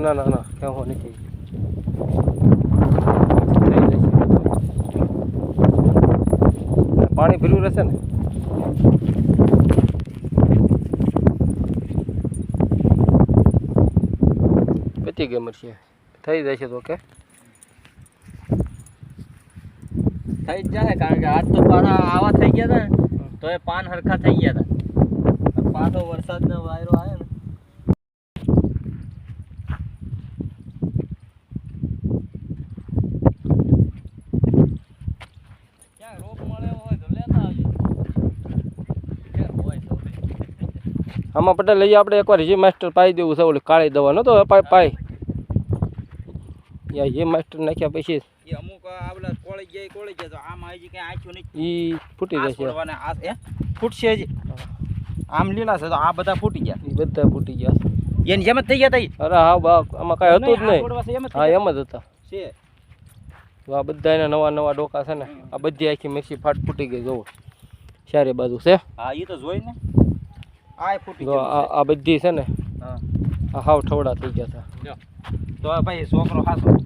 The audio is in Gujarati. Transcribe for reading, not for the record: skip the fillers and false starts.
ના ના ના કેવો નથી પાણી ભર્યું રહેશે ને પતી ગઈ મરસી થઈ જશે તો કે થઈ જ જાય કારણ કે આજ તો પાછા આવા થઈ ગયા હતા ને તો એ પાન હરખા થઈ ગયા હતા પાછો વરસાદનો વાયરો આવ્યો ને ક્યાં રોપ મળે હોય તો લેતા આવજો હોય તો આમાં પટેલ લઈએ આપણે એકવાર જે માસ્ટર પાઈ દેવું છે ઓલી કાળી દવા નતો પાઈ યા જે માસ્ટર નાખ્યા પછી એ અમુક આવલા કોળી ગયા તો આમ આવી કઈ આખ્યું નહીં ઈ ફૂટી જશે ફૂટશે હજી આમ લીલા છે તો આ બધા ફૂટી ગયા ઈ બધા ફૂટી ગયા એની જેમ જ થઈ ગયા તા અરે હા બા આમાં કાંઈ હતું જ નહીં હા એમ જ હતા છે આ બધા એના નવા નવા ડોકા છે ને આ બધી આખી મિક્સી ફૂટી ગઈ જોવો ચારે બાજુ છે હા એ તો જોઈ ને આ ફૂટી જો આ બધી છે ને હા આ હાવ ઠવડા થઈ ગયા હતા તો ભાઈ છોકરો હાસો